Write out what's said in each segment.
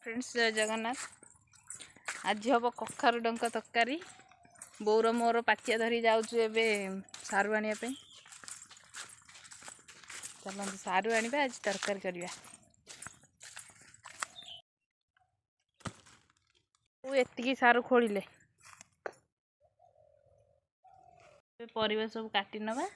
Friends जय जगन्नाथ। आज हम कखारु डंक तरकारी बोर मोर पाचिया धरी जाऊँ एवं सारू आने चलते सारू आने आज तरकारी करवा। एतिकी सारू खोलिले परिवेश सब काटी नवा।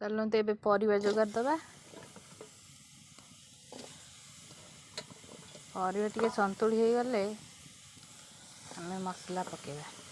चलते ए परिवा जोगाड़ दबा। परिवा टिके संतुली हो गले आमे मसला पकेबा।